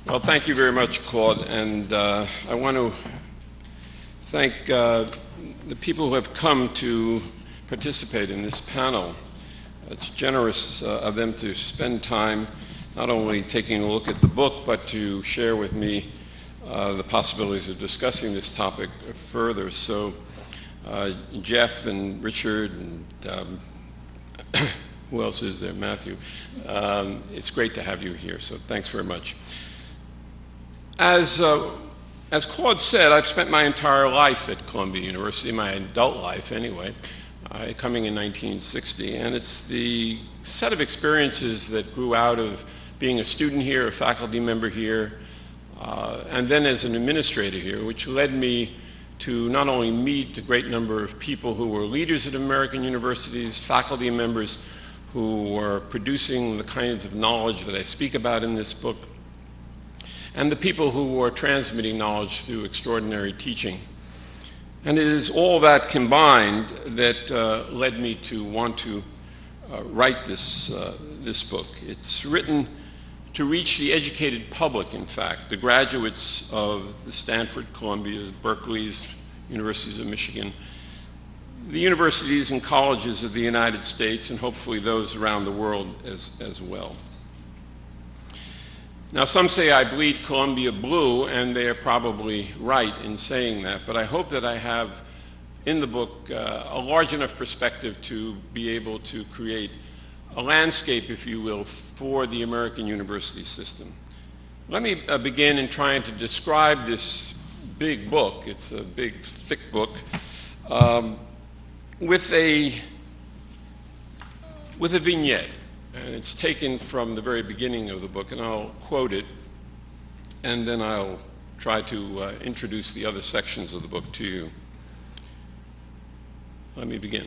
Well, thank you very much, Claude, and I want to thank the people who have come to participate in this panel. It's generous of them to spend time not only taking a look at the book, but to share with me the possibilities of discussing this topic further. So Geoff and Richard and who else is there? Matthew. It's great to have you here, so thanks very much. As Claude said, I've spent my entire life at Columbia University, my adult life anyway, coming in 1960, and it's the set of experiences that grew out of being a student here, a faculty member here, and then as an administrator here, which led me to not only meet a great number of people who were leaders at American universities, faculty members who were producing the kinds of knowledge that I speak about in this book, and the people who were transmitting knowledge through extraordinary teaching. And it is all that combined that led me to want to write this book. It's written to reach the educated public, in fact, the graduates of the Stanford, Columbia's, Berkeley's, Universities of Michigan, the universities and colleges of the United States, and hopefully those around the world as well. Now, some say I bleed Columbia blue, and they are probably right in saying that, but I hope that I have in the book a large enough perspective to be able to create a landscape, if you will, for the American university system. Let me begin in trying to describe this big book. It's a big, thick book, with a vignette. And it's taken from the very beginning of the book, and I'll quote it, and then I'll try to introduce the other sections of the book to you. Let me begin.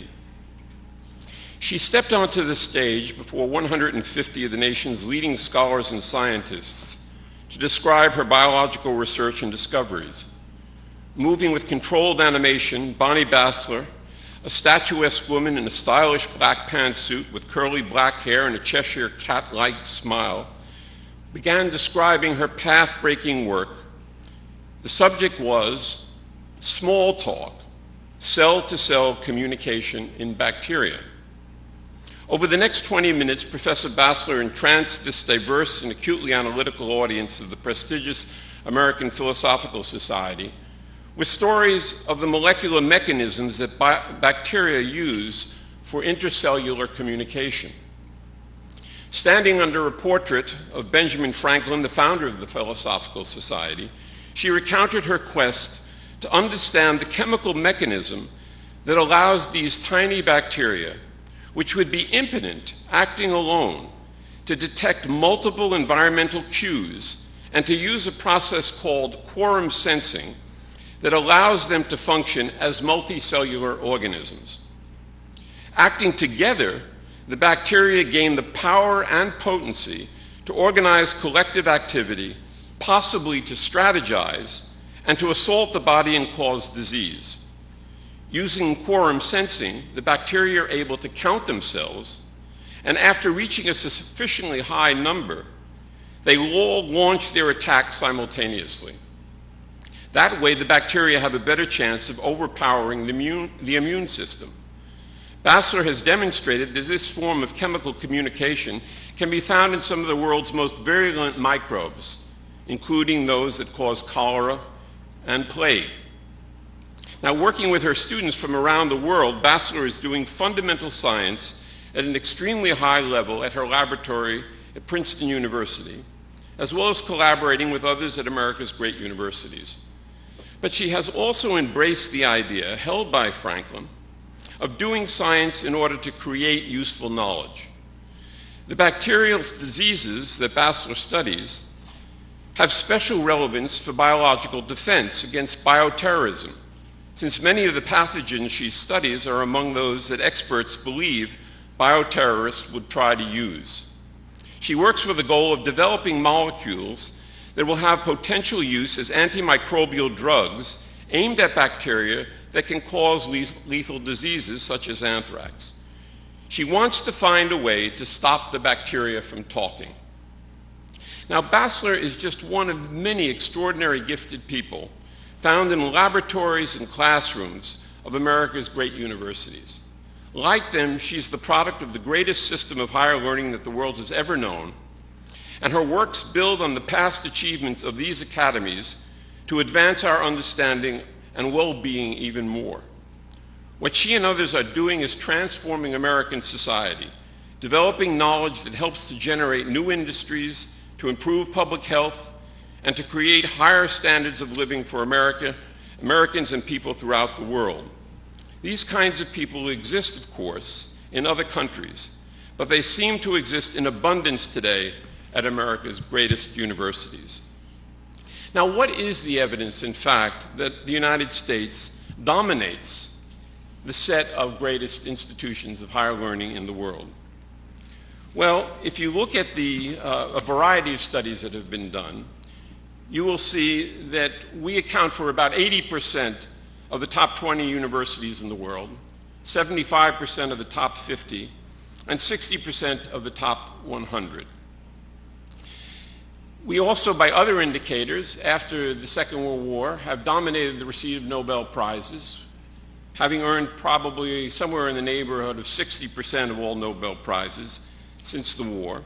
She stepped onto the stage before 150 of the nation's leading scholars and scientists to describe her biological research and discoveries. Moving with controlled animation, Bonnie Bassler, a statuesque woman in a stylish black pantsuit with curly black hair and a Cheshire cat-like smile, began describing her path-breaking work. The subject was small talk, cell-to-cell communication in bacteria. Over the next 20 minutes, Professor Bassler entranced this diverse and acutely analytical audience of the prestigious American Philosophical Society with stories of the molecular mechanisms that bacteria use for intercellular communication. Standing under a portrait of Benjamin Franklin, the founder of the Philosophical Society, she recounted her quest to understand the chemical mechanism that allows these tiny bacteria, which would be impotent acting alone, to detect multiple environmental cues and to use a process called quorum sensing that allows them to function as multicellular organisms. Acting together, the bacteria gain the power and potency to organize collective activity, possibly to strategize, and to assault the body and cause disease. Using quorum sensing, the bacteria are able to count themselves, and after reaching a sufficiently high number, they all launch their attack simultaneously. That way, the bacteria have a better chance of overpowering the immune system. Bassler has demonstrated that this form of chemical communication can be found in some of the world's most virulent microbes, including those that cause cholera and plague. Now, working with her students from around the world, Bassler is doing fundamental science at an extremely high level at her laboratory at Princeton University, as well as collaborating with others at America's great universities. But she has also embraced the idea, held by Franklin, of doing science in order to create useful knowledge. The bacterial diseases that Bassler studies have special relevance for biological defense against bioterrorism, since many of the pathogens she studies are among those that experts believe bioterrorists would try to use. She works with the goal of developing molecules that will have potential use as antimicrobial drugs aimed at bacteria that can cause lethal diseases such as anthrax. She wants to find a way to stop the bacteria from talking. Now, Bassler is just one of many extraordinary gifted people found in laboratories and classrooms of America's great universities. Like them, she's the product of the greatest system of higher learning that the world has ever known, and her works build on the past achievements of these academies to advance our understanding and well-being even more. What she and others are doing is transforming American society, developing knowledge that helps to generate new industries, to improve public health, and to create higher standards of living for Americans and people throughout the world. These kinds of people exist, of course, in other countries, but they seem to exist in abundance today at America's greatest universities. Now, what is the evidence, in fact, that the United States dominates the set of greatest institutions of higher learning in the world? Well, if you look at a variety of studies that have been done, you will see that we account for about 80% of the top 20 universities in the world, 75% of the top 50, and 60% of the top 100. We also, by other indicators, after the Second World War, have dominated the receipt of Nobel Prizes, having earned probably somewhere in the neighborhood of 60% of all Nobel Prizes since the war.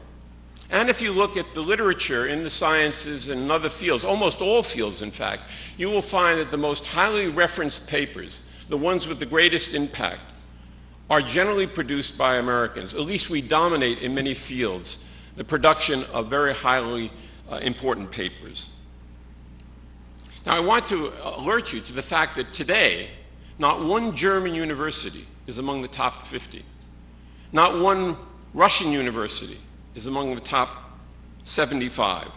And if you look at the literature in the sciences and in other fields, almost all fields, in fact, you will find that the most highly referenced papers, the ones with the greatest impact, are generally produced by Americans. At least we dominate in many fields the production of very highly important papers. Now, I want to alert you to the fact that today, not one German university is among the top 50. Not one Russian university is among the top 75.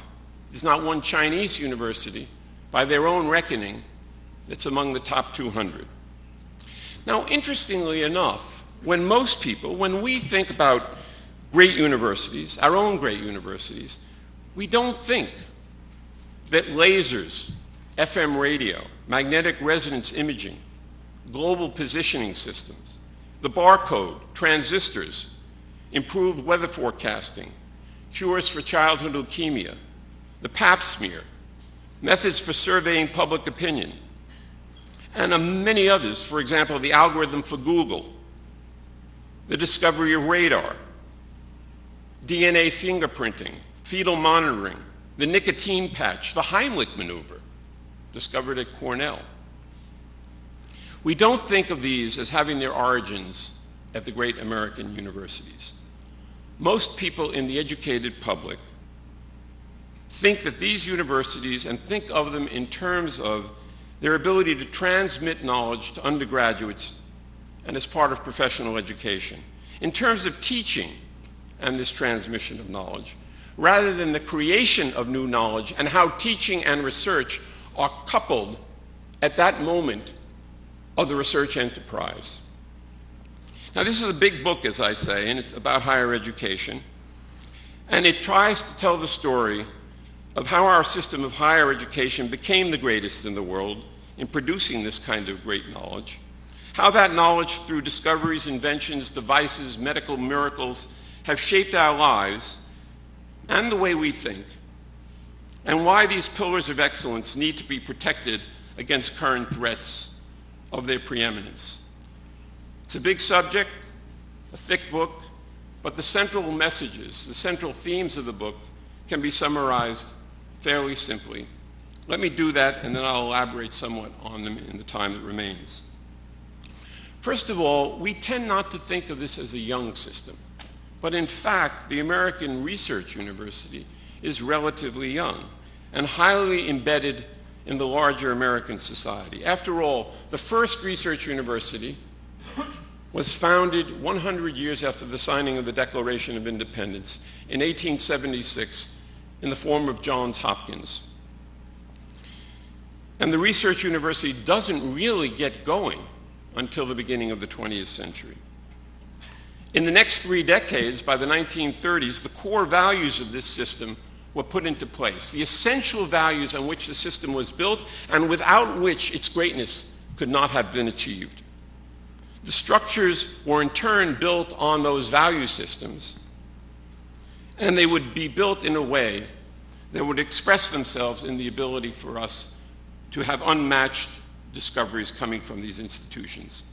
There's not one Chinese university, by their own reckoning, that's among the top 200. Now, interestingly enough, when we think about great universities, our own great universities, we don't think that lasers, FM radio, magnetic resonance imaging, global positioning systems, the barcode, transistors, improved weather forecasting, cures for childhood leukemia, the pap smear, methods for surveying public opinion, and many others, for example, the algorithm for Google, the discovery of radar, DNA fingerprinting, fetal monitoring, the nicotine patch, the Heimlich maneuver, discovered at Cornell. We don't think of these as having their origins at the great American universities. Most people in the educated public think that these universities, and think of them in terms of their ability to transmit knowledge to undergraduates and as part of professional education, in terms of teaching and this transmission of knowledge, rather than the creation of new knowledge and how teaching and research are coupled at that moment of the research enterprise. Now, this is a big book, as I say, and it's about higher education, and it tries to tell the story of how our system of higher education became the greatest in the world in producing this kind of great knowledge, how that knowledge through discoveries, inventions, devices, medical miracles have shaped our lives and the way we think, and why these pillars of excellence need to be protected against current threats of their preeminence. It's a big subject, a thick book, but the central messages, the central themes of the book can be summarized fairly simply. Let me do that, and then I'll elaborate somewhat on them in the time that remains. First of all, we tend not to think of this as a young system, but in fact, the American Research University is relatively young and highly embedded in the larger American society. After all, the first research university was founded 100 years after the signing of the Declaration of Independence in 1876 in the form of Johns Hopkins. And the research university doesn't really get going until the beginning of the 20th century. In the next 3 decades, by the 1930s, the core values of this system were put into place, the essential values on which the system was built and without which its greatness could not have been achieved. The structures were in turn built on those value systems, and they would be built in a way that would express themselves in the ability for us to have unmatched discoveries coming from these institutions.